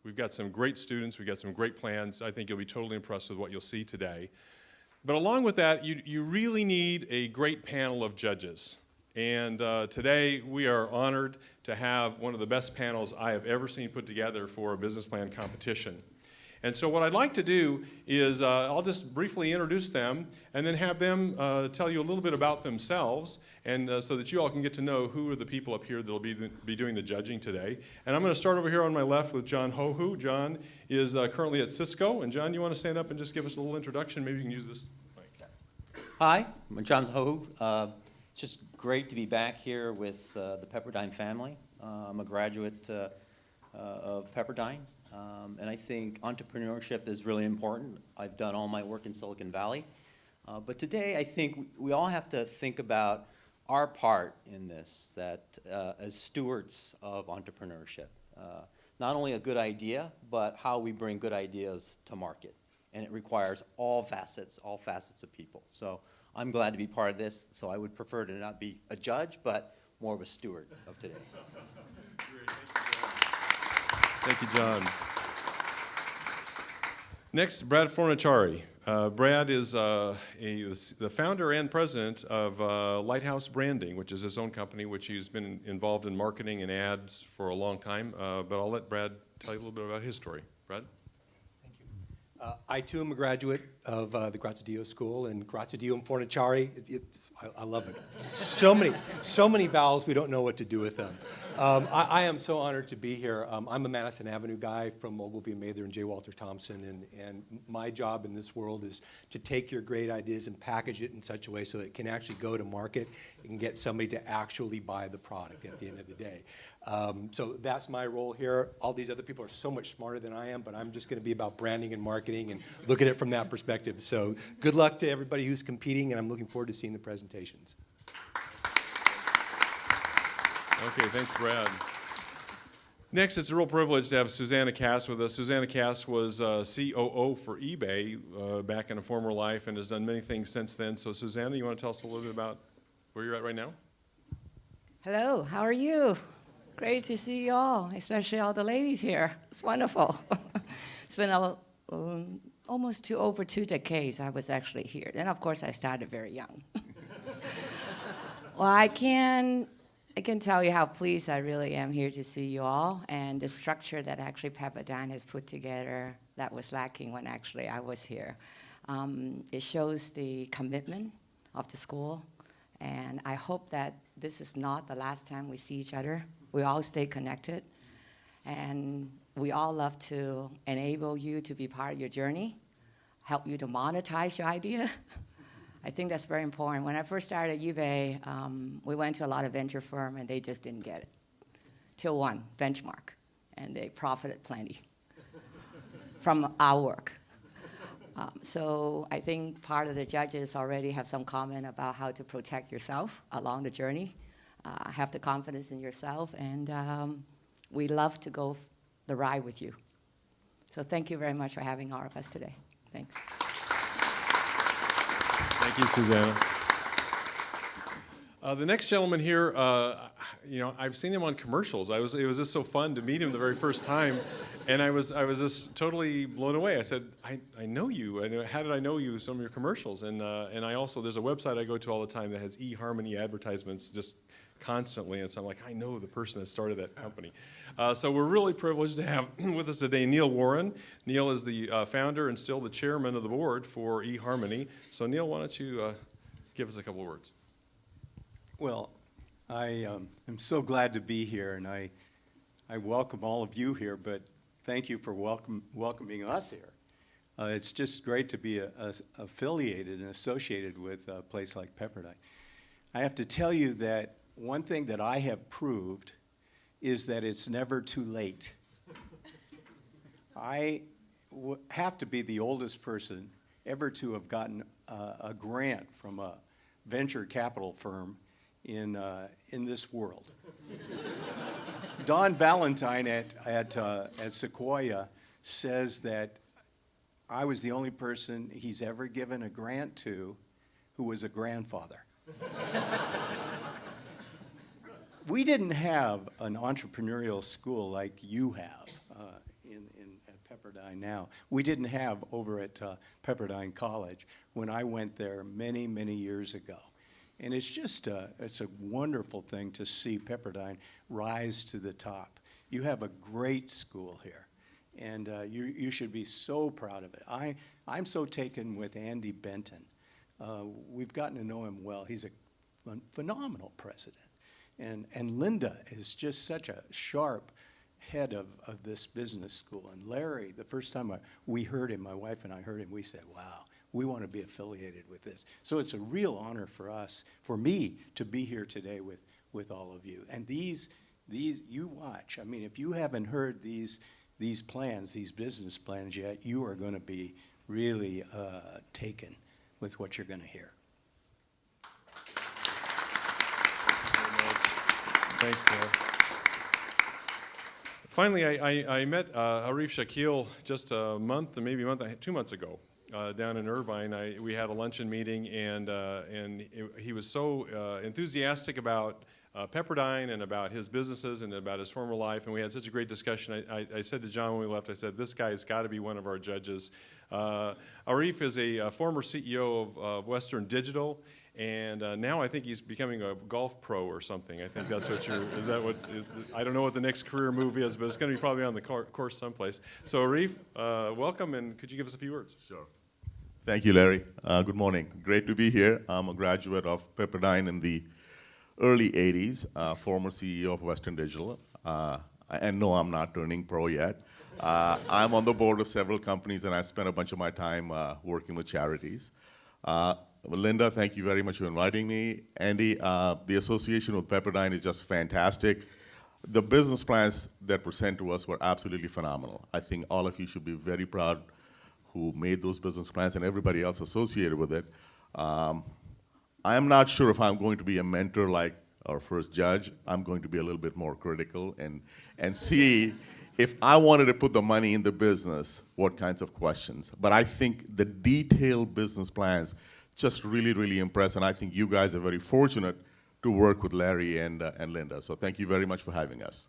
We've got some great students. We've got some great plans. I think you'll be totally impressed with what you'll see today. But along with that, you really need a great panel of judges. And today we are honored to have one of the best panels I have ever seen put together for a business plan competition. And so what I'd like to do is I'll just briefly introduce them and then have them tell you a little bit about themselves, and so that you all can get to know who are the people up here that will be doing the judging today. And I'm going to start over here on my left with John Hohu. John is currently at Cisco. And John, you want to stand up and just give us a little introduction? Maybe you can use this mic. Hi, I'm John Hohu. Just great to be back here with the Pepperdine family. I'm a graduate of Pepperdine. And I think entrepreneurship is really important. I've done all my work in Silicon Valley. But today I think we all have to think about our part in this, that as stewards of entrepreneurship. Not only a good idea, but how we bring good ideas to market. And it requires all facets of people. So I'm glad to be part of this. So I would prefer to not be a judge, but more of a steward of today. Thank you, John. Next, Brad Fornachari. Brad is the founder and president of Lighthouse Branding, which is his own company, which he's been involved in marketing and ads for a long time. But I'll let Brad tell you a little bit about his story. Brad? Thank you. I, too, am a graduate of the Grazie Dio School, and Grazie Dio and Fornachari, I love it. So many vowels, we don't know what to do with them. I am so honored to be here. I'm a Madison Avenue guy from Ogilvy and Mather and J. Walter Thompson, and my job in this world is to take your great ideas and package it in such a way so it can actually go to market and get somebody to actually buy the product at the end of the day. So that's my role here. All these other people are so much smarter than I am, but I'm just going to be about branding and marketing and look at it from that perspective. So good luck to everybody who's competing, and I'm looking forward to seeing the presentations. Okay, thanks, Brad. Next, it's a real privilege to have Susanna Cass with us. Susanna Cass was COO for eBay back in a former life and has done many things since then. So, Susanna, you want to tell us a little bit about where you're at right now? Hello, how are you? Great to see you all, especially all the ladies here. It's wonderful. It's been almost over 2 decades I was actually here. And of course, I started very young. Well, I can tell you how pleased I really am here to see you all, and the structure that actually Pepperdine has put together that was lacking when actually I was here. It shows the commitment of the school, and I hope that this is not the last time we see each other. We all stay connected, and we all love to enable you to be part of your journey, help you to monetize your idea. I think that's very important. When I first started at eBay, we went to a lot of venture firms, and they just didn't get it. Till one, Benchmark, and they profited plenty from our work. So I think part of the judges already have some comment about how to protect yourself along the journey. Have the confidence in yourself, and we love to go the ride with you. So thank you very much for having all of us today. Thanks. Thank you, Susanna. The next gentleman here, I've seen him on commercials. It was just so fun to meet him the very first time, and I was just totally blown away. I said, I know you. How did I know you? Some of your commercials, and I also, there's a website I go to all the time that has eHarmony advertisements just constantly, and so I'm like, I know the person that started that company. So we're really privileged to have with us today Neil Warren. Neil is the founder and still the chairman of the board for eHarmony. So Neil, why don't you give us a couple of words? Well, I am so glad to be here, and I welcome all of you here, but thank you for welcoming us here. It's just great to be affiliated and associated with a place like Pepperdine. I have to tell you that one thing that I have proved is that it's never too late. I have to be the oldest person ever to have gotten a grant from a venture capital firm in this world. Don Valentine at Sequoia says that I was the only person he's ever given a grant to who was a grandfather. We didn't have an entrepreneurial school like you have in Pepperdine now. We didn't have over at Pepperdine College when I went there many, many years ago. And it's just it's a wonderful thing to see Pepperdine rise to the top. You have a great school here, and you should be so proud of it. I'm so taken with Andy Benton. We've gotten to know him well. He's a phenomenal president. And Linda is just such a sharp head of this business school. And Larry, the first time we heard him, my wife and I heard him, we said, wow, we want to be affiliated with this. So it's a real honor for us, for me, to be here today with all of you. And these you watch. I mean, if you haven't heard these plans, these business plans yet, you are going to be really taken with what you're going to hear. Thanks, Dale. Finally, I met Arif Shakil just a month, maybe 2 months ago, down in Irvine. We had a luncheon meeting, and he was so enthusiastic about Pepperdine and about his businesses and about his former life, and we had such a great discussion. I said to John when we left, I said, this guy's got to be one of our judges. Arif is a former CEO of Western Digital, and now I think he's becoming a golf pro or something. I think that's what is that what, I don't know what the next career move is, but it's going to be probably on the course someplace. So Arif, welcome, and could you give us a few words? Sure. Thank you, Larry. Good morning. Great to be here. I'm a graduate of Pepperdine in the early 80s, former CEO of Western Digital. And no, I'm not turning pro yet. I'm on the board of several companies, and I spent a bunch of my time working with charities. Linda, thank you very much for inviting me. Andy, the association with Pepperdine is just fantastic. The business plans that were sent to us were absolutely phenomenal. I think all of you should be very proud who made those business plans and everybody else associated with it. I'm not sure if I'm going to be a mentor like our first judge. I'm going to be a little bit more critical and see if I wanted to put the money in the business, what kinds of questions. But I think the detailed business plans just really, really impress, and I think you guys are very fortunate to work with Larry and Linda. So thank you very much for having us.